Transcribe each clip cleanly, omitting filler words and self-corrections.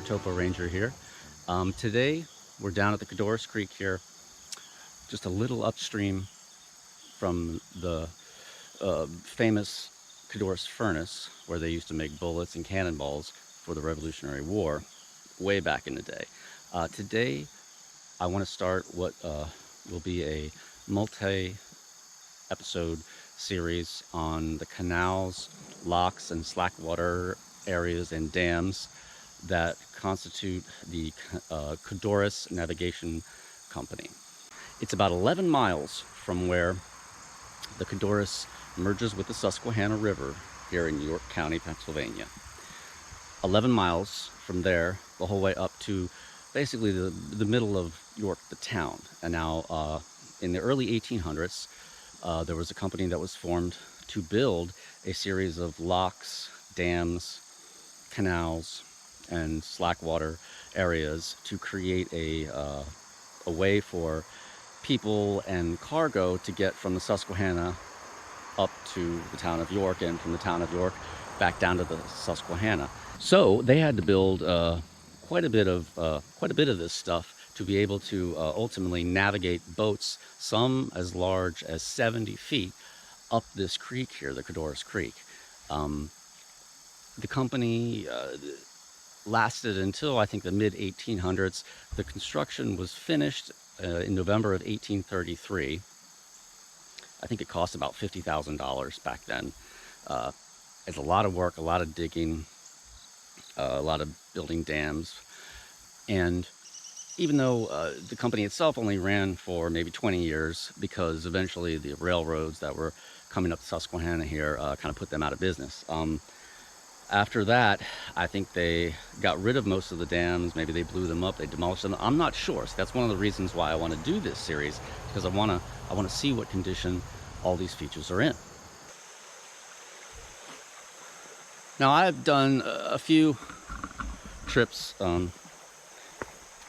TopoRanger here. Today we're down at the Codorus Creek here, just a little upstream from the famous Codorus furnace where they used to make bullets and cannonballs for the Revolutionary War way back in the day. Today I want to start what will be a multi-episode series on the canals, locks, and slackwater areas and dams that constitute the Codorus Navigation Company. It's about 11 miles from where the Codorus merges with the Susquehanna River here in York County, Pennsylvania. 11 miles from there, the whole way up to basically the middle of York, the town. And now in the early 1800s, there was a company that was formed to build a series of locks, dams, canals, and slackwater areas to create a way for people and cargo to get from the Susquehanna up to the town of York, and from the town of York back down to the Susquehanna. So they had to build quite a bit of this stuff to be able to ultimately navigate boats, some as large as 70 feet, up this creek here, the Codorus Creek. The company lasted until I think the mid-1800s. The construction was finished in November of 1833. I think it cost about $50,000 back then. It's a lot of work, a lot of digging, a lot of building dams. And even though the company itself only ran for maybe 20 years, because eventually the railroads that were coming up the Susquehanna here kind of put them out of business. After that, I think they got rid of most of the dams. Maybe they blew them up, they demolished them. I'm not sure. So that's one of the reasons why I want to do this series, because I want to see what condition all these features are in. Now, I've done a few trips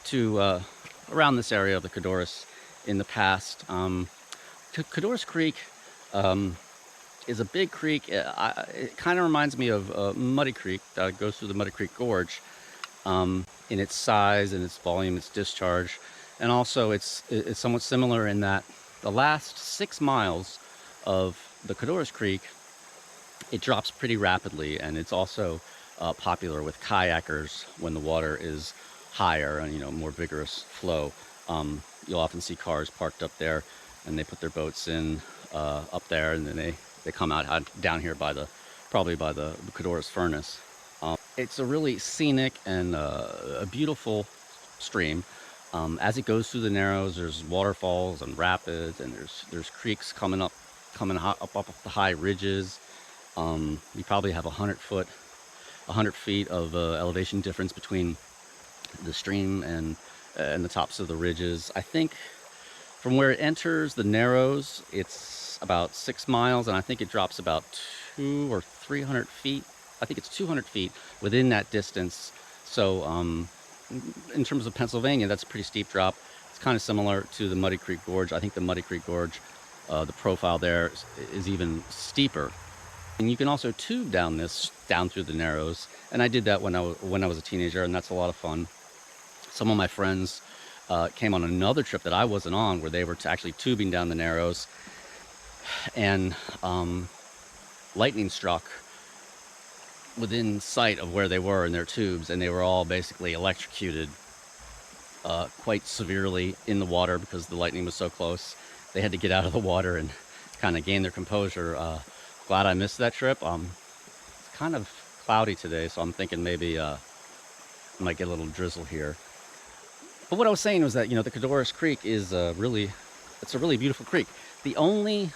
to around this area of the Codorus in the past. Codorus Creek is a big creek. It kind of reminds me of Muddy Creek that goes through the Muddy Creek Gorge in its size and its volume, its discharge. And also it's somewhat similar in that the last 6 miles of the Codorus Creek, it drops pretty rapidly, and it's also popular with kayakers when the water is higher and more vigorous flow. You'll often see cars parked up there, and they put their boats in up there, and then they come out down here probably by the Codorus furnace. It's a really scenic and a beautiful stream. As it goes through the narrows, there's waterfalls and rapids, and there's creeks coming up the high ridges. We probably have 100 feet of elevation difference between the stream and the tops of the ridges. I think from where it enters the narrows, it's about 6 miles, and I think it drops about 200 or 300 feet. I think it's 200 feet within that distance. So in terms of Pennsylvania, that's a pretty steep drop. It's kind of similar to the Muddy Creek Gorge. I think the Muddy Creek Gorge, the profile there is even steeper. And you can also tube down through the narrows, and I did that when I was a teenager, and that's a lot of fun. Some of my friends came on another trip that I wasn't on, where they were actually tubing down the narrows, and lightning struck within sight of where they were in their tubes, and they were all basically electrocuted quite severely in the water because the lightning was so close. They had to get out of the water and kind of gain their composure. Glad I missed that trip. It's kind of cloudy today, so I'm thinking maybe I might get a little drizzle here. But what I was saying was that the Codorus Creek is it's a really beautiful creek. The only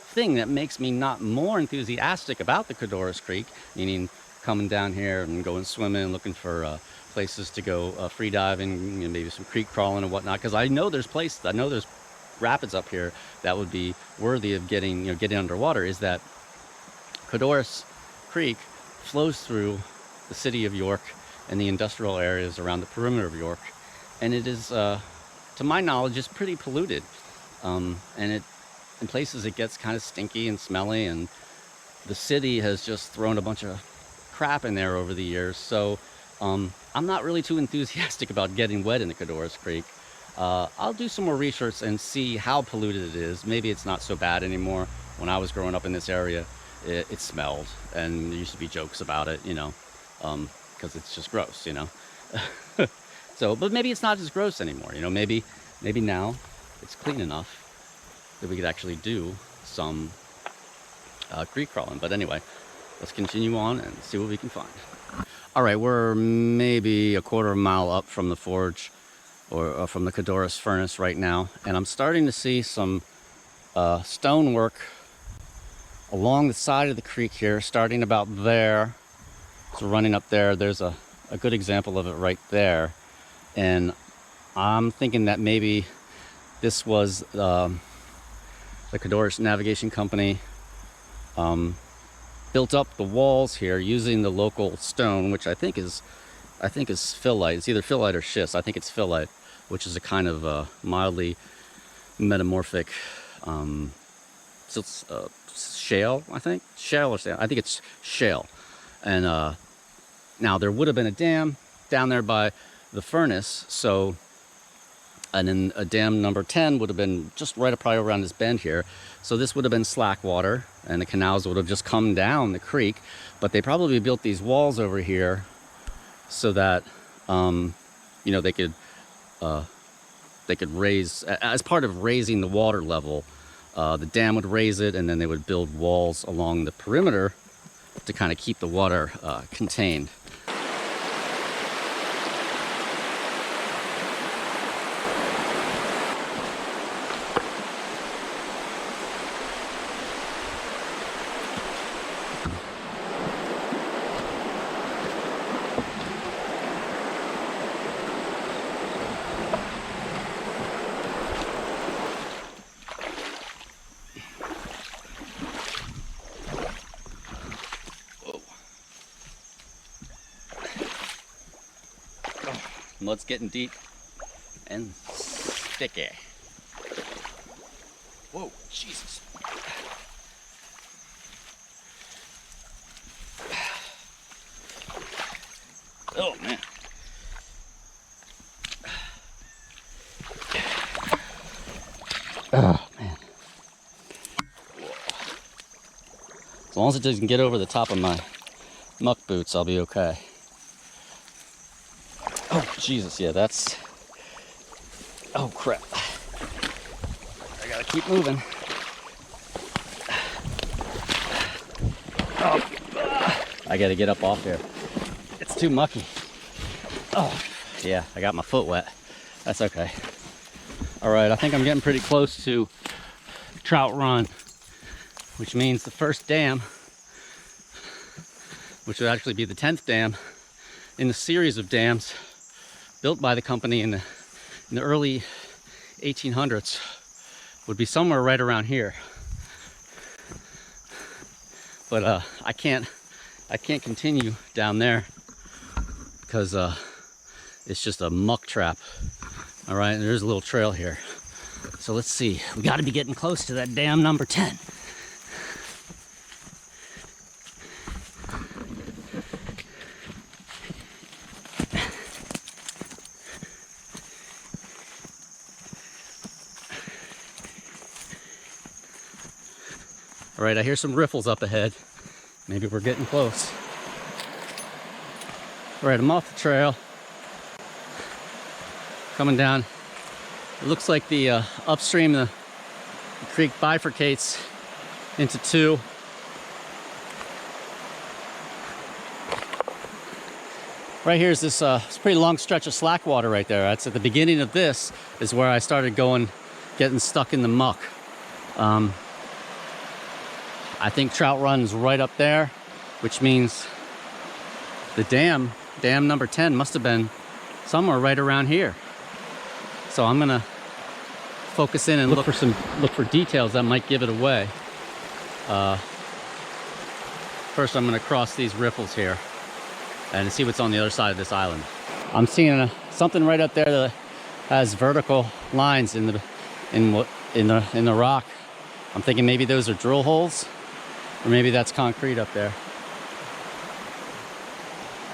thing that makes me not more enthusiastic about the Codorus Creek, meaning coming down here and going swimming, looking for places to go free diving, maybe some creek crawling and whatnot, because I know there's rapids up here that would be worthy of getting underwater, is that Codorus Creek flows through the city of York and the industrial areas around the perimeter of York, and it is, to my knowledge, is pretty polluted. And in places it gets kind of stinky and smelly, and the city has just thrown a bunch of crap in there over the years. So I'm not really too enthusiastic about getting wet in the Codorus Creek. I'll do some more research and see how polluted it is. Maybe it's not so bad anymore. When I was growing up in this area, it smelled, and there used to be jokes about it, you know, because it's just gross, you know. So, but maybe it's not as gross anymore, you know. Maybe now it's clean enough that we could actually do some creek crawling. But anyway, let's continue on and see what we can find. All right, we're maybe a quarter of a mile up from the forge, or from the Codorus furnace right now, and I'm starting to see some stonework along the side of the creek here, starting about there. So running up there, there's a good example of it right there. And I'm thinking that maybe this was the Codorus Navigation Company built up the walls here using the local stone, which I think is phyllite. It's either phyllite or schist. I think it's phyllite, which is a kind of mildly metamorphic shale. I think shale or sand. I think it's shale. And now there would have been a dam down there by the furnace, so, and then a dam number 10 would have been just right probably around this bend here. So this would have been slack water, and the canals would have just come down the creek. But they probably built these walls over here so that you know, they could raise, as part of raising the water level, the dam would raise it, and then they would build walls along the perimeter to kind of keep the water contained. Mud's getting deep and sticky. Whoa, Jesus. Oh, man. Oh, man. Whoa. As long as it doesn't get over the top of my muck boots, I'll be okay. Oh, Jesus, yeah, that's... Oh, crap. I gotta keep moving. Oh, I gotta get up off here. It's too mucky. Oh, yeah, I got my foot wet. That's okay. All right, I think I'm getting pretty close to Trout Run, which means the first dam, which would actually be the 10th dam in the series of dams built by the company in the early 1800s, would be somewhere right around here. But I can't continue down there because it's just a muck trap. All right, and there's a little trail here. So let's see. We got to be getting close to that dam number 10. All right, I hear some riffles up ahead. Maybe we're getting close. All right, I'm off the trail. Coming down. It looks like the upstream, the creek bifurcates into two. Right here is this pretty long stretch of slack water right there. That's at the beginning of this is where I started getting stuck in the muck. I think Trout Run's right up there, which means the dam number 10 must have been somewhere right around here. So I'm gonna focus in and look for details that might give it away. First, I'm gonna cross these riffles here and see what's on the other side of this island. I'm seeing something right up there that has vertical lines in the rock. I'm thinking maybe those are drill holes, or maybe that's concrete up there.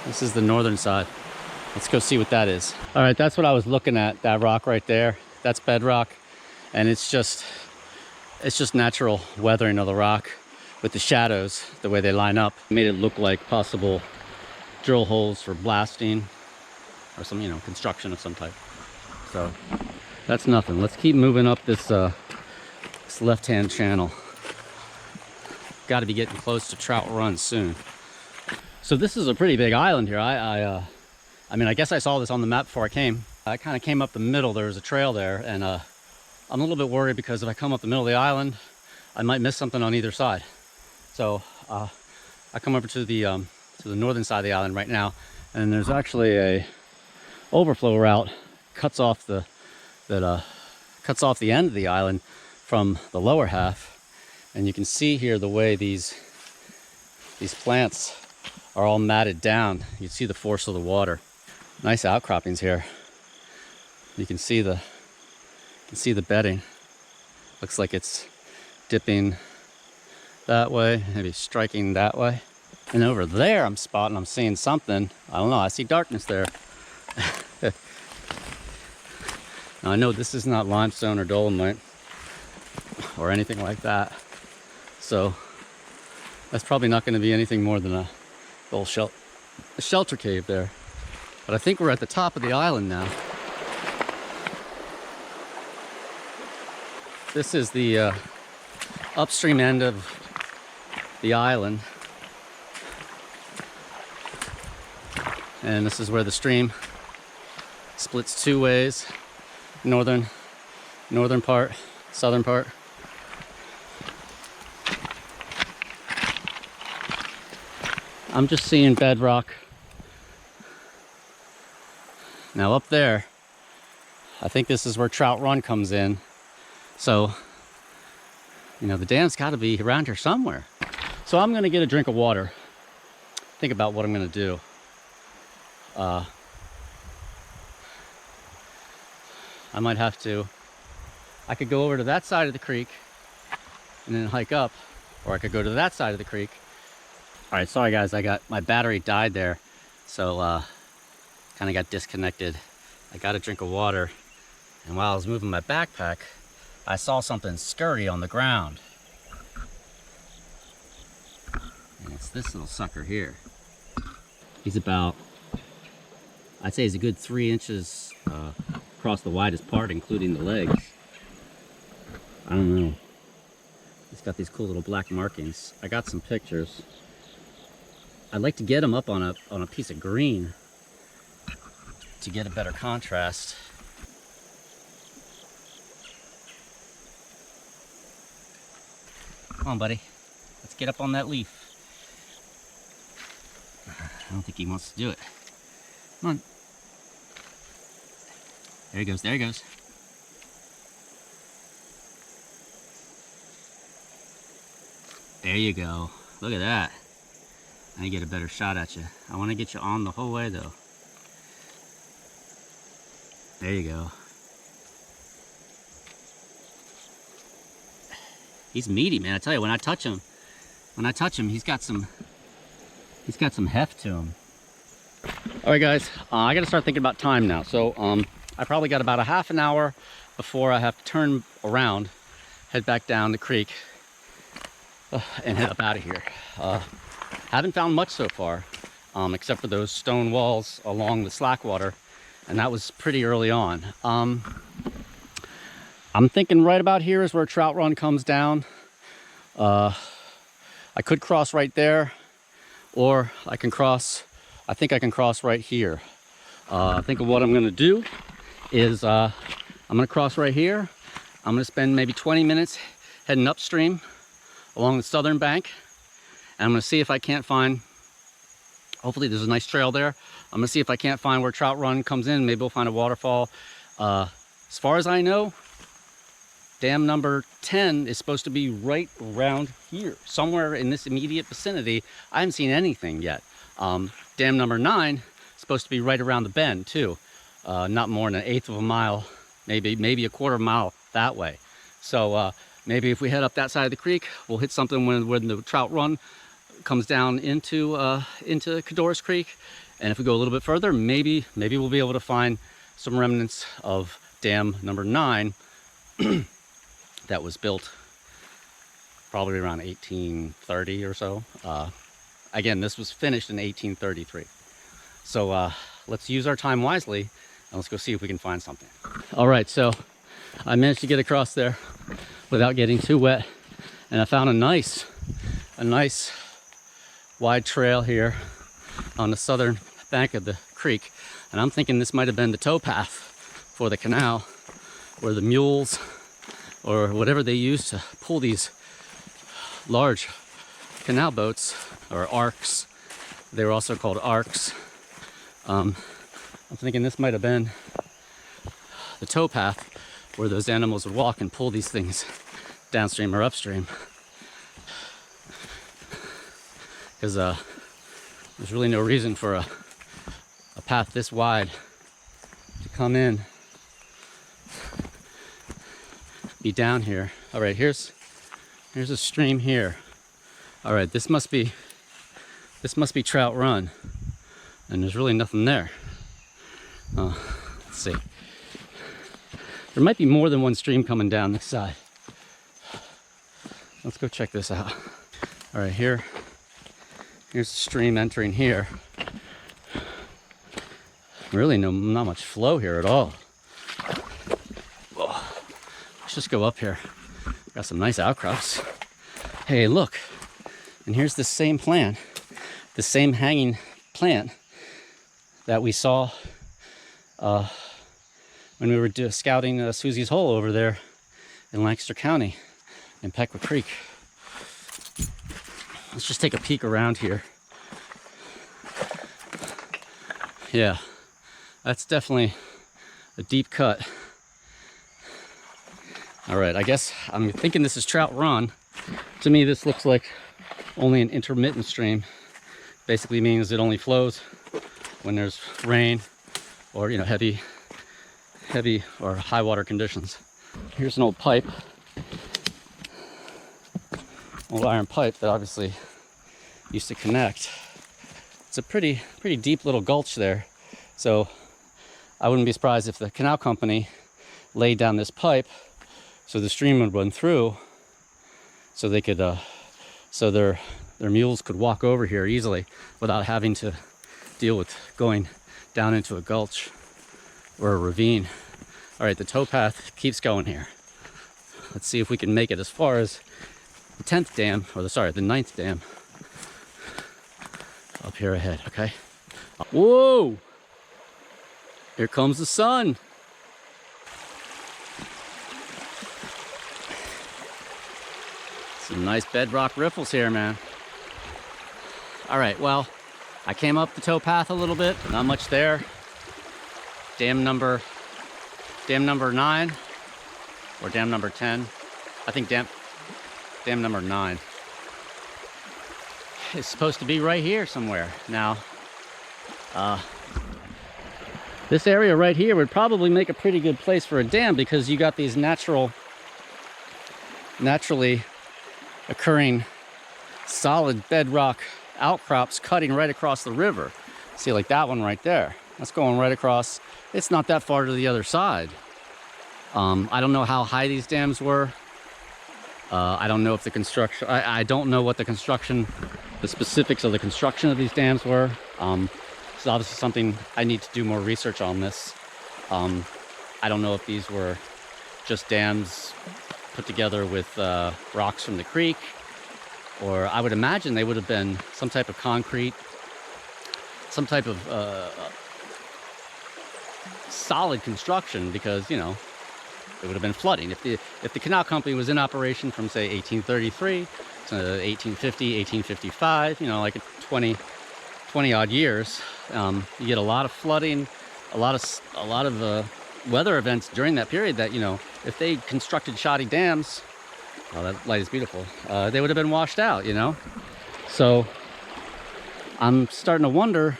This is the northern side. Let's go see what that is. All right, that's what I was looking at, that rock right there. That's bedrock, and it's just natural weathering of the rock with the shadows, the way they line up. Made it look like possible drill holes for blasting or some, construction of some type. So that's nothing. Let's keep moving up this left-hand channel. Got to be getting close to Trout Run soon. So this is a pretty big island here. I mean, I guess I saw this on the map before I came. I kind of came up the middle. There was a trail there, and I'm a little bit worried because if I come up the middle of the island, I might miss something on either side. So I come over to the northern side of the island right now, and there's actually a overflow route cuts off the end of the island from the lower half, and you can see here the way these plants are all matted down. You see the force of the water. Nice outcroppings here. You can see the bedding. Looks like it's dipping that way, maybe striking that way. And over there I'm seeing something. I don't know, I see darkness there. Now I know this is not limestone or dolomite or anything like that. So that's probably not going to be anything more than a little shelter cave there. But I think we're at the top of the island now. This is the upstream end of the island. And this is where the stream splits two ways. Northern part, southern part. I'm just seeing bedrock. Now up there, I think this is where Trout Run comes in. So, the dam's got to be around here somewhere. So I'm going to get a drink of water. Think about what I'm going to do. I might have to, I could go over to that side of the creek and then hike up, or I could go to that side of the creek. All right, sorry guys, my battery died there. So kind of got disconnected. I got a drink of water, and while I was moving my backpack, I saw something scurry on the ground. And it's this little sucker here. He's about, I'd say he's a good 3 inches across the widest part, including the legs. I don't know. He's got these cool little black markings. I got some pictures. I'd like to get him up on a piece of green to get a better contrast. Come on, buddy. Let's get up on that leaf. I don't think he wants to do it. Come on. There he goes, there he goes. There you go. Look at that. I get a better shot at you. I want to get you on the whole way though. There you go. He's meaty, man. I tell you, when I touch him, he's got some heft to him. All right, guys, I got to start thinking about time now. So I probably got about a half an hour before I have to turn around, head back down the creek, and head up out of here. Haven't found much so far, except for those stone walls along the slack water, and that was pretty early on. I'm thinking right about here is where Trout Run comes down. I could cross right there, or I think I can cross right here. I think of what I'm gonna do is I'm gonna cross right here. I'm gonna spend maybe 20 minutes heading upstream along the southern bank, and I'm gonna see if I can't find, hopefully there's a nice trail there. I'm gonna see if I can't find where Trout Run comes in. Maybe we'll find a waterfall. As far as I know, dam number 10 is supposed to be right around here, somewhere in this immediate vicinity. I haven't seen anything yet. Dam number 9 is supposed to be right around the bend too. Not more than 1/8 of a mile, maybe a 1/4 mile that way. So maybe if we head up that side of the creek, we'll hit something when the Trout Run comes down into Codorus Creek, And if we go a little bit further, maybe we'll be able to find some remnants of dam number 9 that was built probably around 1830 or so. Again, this was finished in 1833. So let's use our time wisely and let's go see if we can find something. All right, so I managed to get across there without getting too wet, and I found a nice wide trail here on the southern bank of the creek. And I'm thinking this might have been the towpath for the canal, where the mules or whatever they use to pull these large canal boats, or arcs. They were also called arcs. I'm thinking this might have been the towpath where those animals would walk and pull these things downstream or upstream. Because there's really no reason for a path this wide to come in, be down here. All right, here's a stream here. All right, this must be Trout Run, and there's really nothing there. Let's see. There might be more than one stream coming down this side. Let's go check this out. All right, here's a stream entering here. Really not much flow here at all. Whoa. Let's just go up here. Got some nice outcrops. Hey, look. And here's the same plant, the same hanging plant that we saw when we were scouting Susie's Hole over there in Lancaster County in Pequot Creek. Let's just take a peek around here. Yeah, that's definitely a deep cut. All right, I guess I'm thinking this is Trout Run. To me, this looks like only an intermittent stream. Basically means it only flows when there's rain or, you know, heavy or high water conditions. Here's an old pipe, old iron pipe that obviously used to connect. It's a pretty deep little gulch there. So I wouldn't be surprised if the canal company laid down this pipe so the stream would run through, so they could, so their mules could walk over here easily without having to deal with going down into a gulch or a ravine. All right, the towpath keeps going here. Let's see if we can make it as far as the 10th dam, or the 9th dam. Up here ahead, okay? Whoa! Here comes the sun. Some nice bedrock riffles here, man. All right, well, I came up the towpath a little bit, not much there. Dam number 9 or dam number 10. I think dam number 9 is supposed to be right here somewhere. Now, this area right here would probably make a pretty good place for a dam, because you got these naturally occurring solid bedrock outcrops cutting right across the river. See, like that one right there. That's going right across. It's not that far to the other side. I don't know how high these dams were. I don't know if the construction, I don't know what the specifics of the construction of these dams were. It's obviously something I need to do more research on this. I don't know if these were just dams put together with rocks from the creek, or I would imagine they would have been some type of concrete, some type of solid construction, because, you know, it would have been flooding. If the canal company was in operation from, say, 1833 to 1850, 1855, you know, like 20 odd years, you get a lot of flooding, a lot of weather events during that period that, you know, if they constructed shoddy dams, oh, that light is beautiful, they would have been washed out, you know? So I'm starting to wonder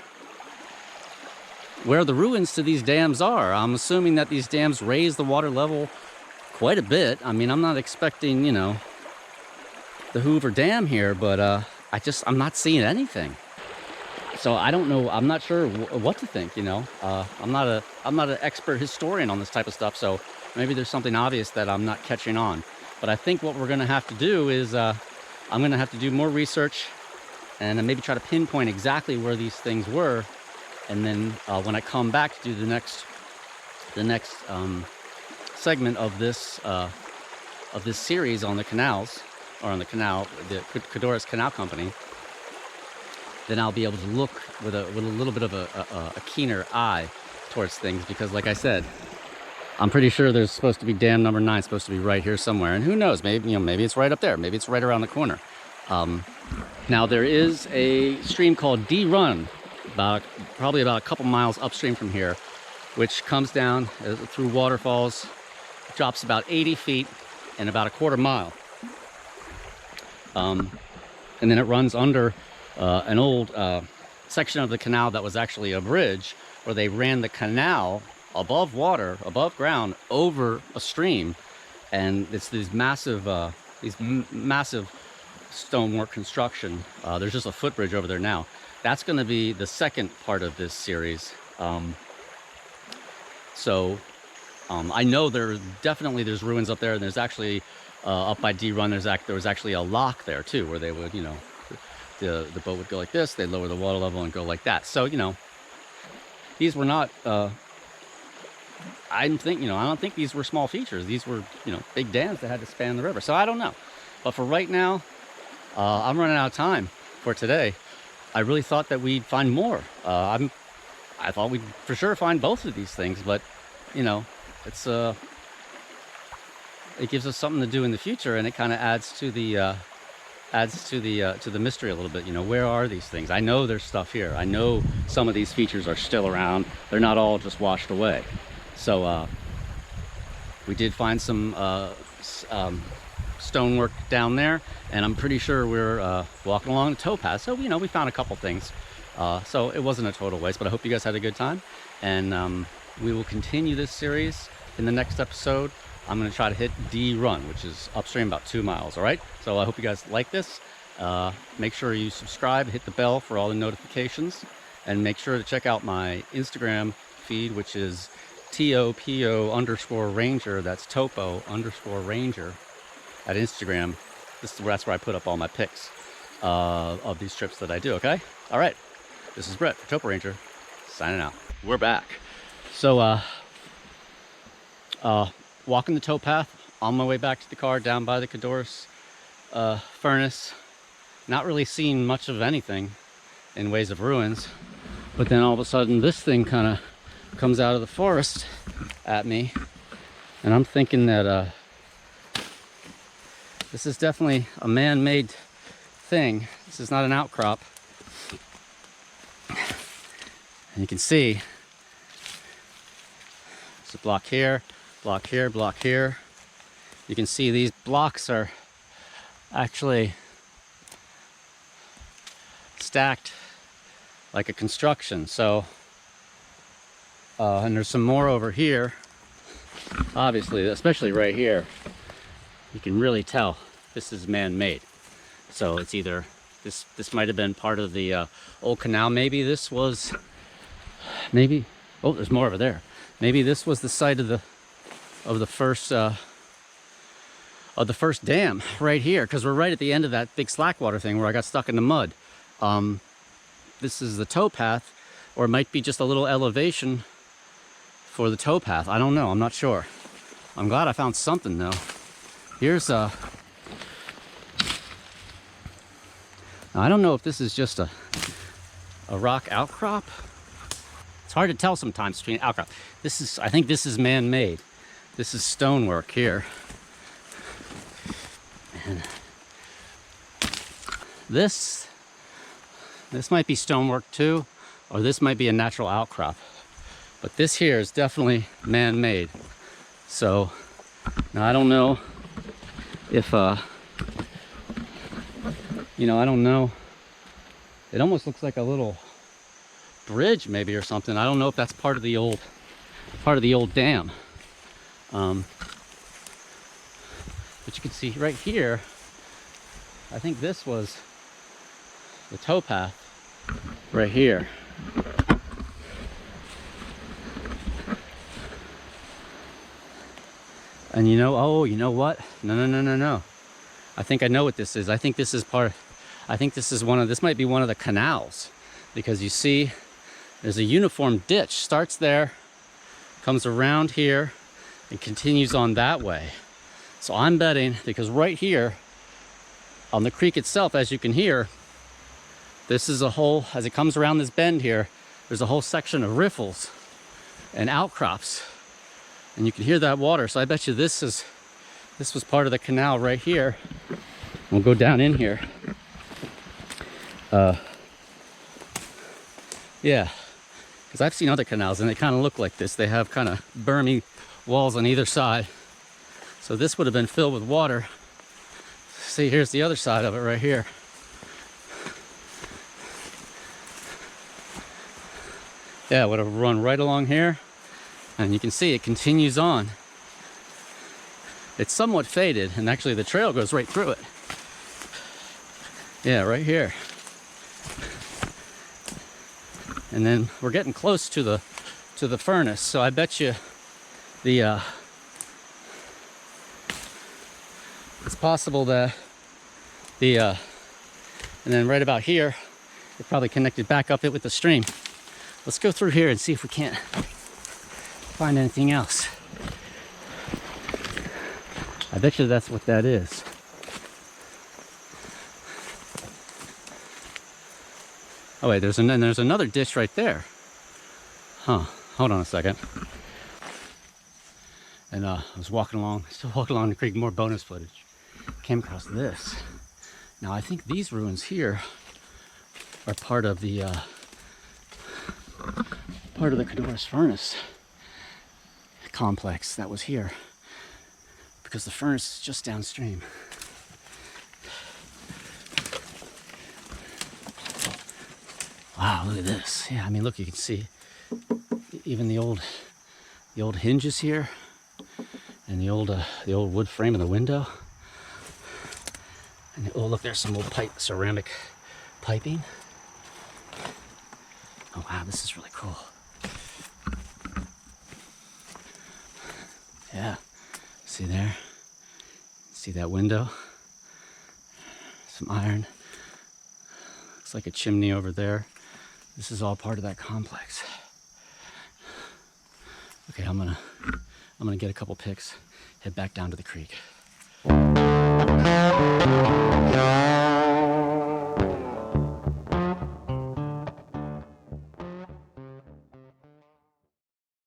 where the ruins to these dams are. I'm assuming that these dams raise the water level quite a bit. I mean, I'm not expecting, you know, the Hoover Dam here, but I'm not seeing anything. So I don't know. I'm not sure what to think. You know, I'm not an expert historian on this type of stuff. So maybe there's something obvious that I'm not catching on. But I think what we're going to have to do is I'm going to have to do more research and then maybe try to pinpoint exactly where these things were. And then when I come back to do the next segment of this series on the canals, or on the canal, the Codorus Canal Company, then I'll be able to look with a little bit of a keener eye towards things, because like I said, I'm pretty sure there's supposed to be dam number 9 supposed to be right here somewhere, and who knows, maybe maybe it's right up there, maybe it's right around the corner. Now there is a stream called D Run, probably about a couple miles upstream from here, which comes down through waterfalls, drops about 80 feet in about a quarter mile, and then it runs under an old section of the canal that was actually a bridge, where they ran the canal above water, above ground, over a stream. And it's these massive stonework construction. There's just a footbridge over there now. That's going to be the second part of this series. I know there's ruins up there, and there's actually up by D Run, there was actually a lock there too, where they would, you know, the boat would go like this, they'd lower the water level and go like that. So, you know, these were not I don't think these were small features. These were, you know, big dams that had to span the river. So I don't know. But for right now, I'm running out of time for today. I really thought that we'd find more. I thought we'd for sure find both of these things, but you know, it gives us something to do in the future, and it kind of adds to the mystery a little bit. You know, where are these things? I know there's stuff here. I know some of these features are still around. They're not all just washed away. So we did find some stonework down there, and I'm pretty sure we're walking along the towpath. So, you know, we found a couple things. So it wasn't a total waste, but I hope you guys had a good time. And we will continue this series in the next episode. I'm going to try to hit D Run, which is upstream about 2 miles. All right. So I hope you guys like this. Make sure you subscribe, hit the bell for all the notifications, and make sure to check out my Instagram feed, which is TOPO_Ranger. That's Topo_Ranger at Instagram. That's where I put up all my pics of these trips that I do. Okay. All right. This is Brett for TopoRanger, signing out. We're back. So, walking the towpath on my way back to the car down by the Codorus furnace. Not really seeing much of anything in ways of ruins, but then all of a sudden this thing kind of comes out of the forest at me, and I'm thinking that this is definitely a man-made thing. This is not an outcrop. And you can see there's a block here, block here, block here. You can see these blocks are actually stacked like a construction. So, and there's some more over here. Obviously, especially right here, you can really tell this is man-made. So it's either this might have been part of the old canal. Maybe this was, oh, there's more over there. Maybe this was the site of the first dam right here, because we're right at the end of that big slackwater thing where I got stuck in the mud. This is the towpath, or it might be just a little elevation for the towpath. I don't know. I'm not sure. I'm glad I found something though. Here's I don't know if this is just a rock outcrop. It's hard to tell sometimes between outcrop. I think this is man-made. This is stonework here. And this might be stonework too, or this might be a natural outcrop. But this here is definitely man-made. So now I don't know if you know, I don't know. It almost looks like a little bridge maybe or something. I don't know if that's part of the old dam. But you can see right here, I think this was the towpath right here. And you know, oh, you know what? No. I think I know what this is. I think this is this might be one of the canals, because you see there's a uniform ditch, starts there, comes around here, and continues on that way. So I'm betting, because right here on the creek itself, as you can hear, this is a whole, as it comes around this bend here, there's a whole section of riffles and outcrops, and you can hear that water. So I bet you this was part of the canal right here. We'll go down in here. Yeah, because I've seen other canals and they kind of look like this. They have kind of bermy walls on either side. So this would have been filled with water. See, here's the other side of it right here. Yeah, it would have run right along here, and you can see it continues on. It's somewhat faded, and actually the trail goes right through it. Yeah, right here. And then we're getting close to the furnace, so I bet you it's possible that and then right about here, it probably connected back up it with the stream. Let's go through here and see if we can't find anything else. I bet you that's what that is. Oh wait, there's another ditch right there. Huh, hold on a second. And I was still walking along the creek, more bonus footage. Came across this. Now I think these ruins here are part of the Codorus furnace complex that was here, because the furnace is just downstream. Wow, look at this. Yeah, I mean, look, you can see even the old hinges here, and the old wood frame of the window. And oh, look, there's some old ceramic piping. Oh wow, this is really cool. Yeah, see there? See that window? Some iron. Looks like a chimney over there. This is all part of that complex. Okay, I'm gonna get a couple pics, head back down to the creek.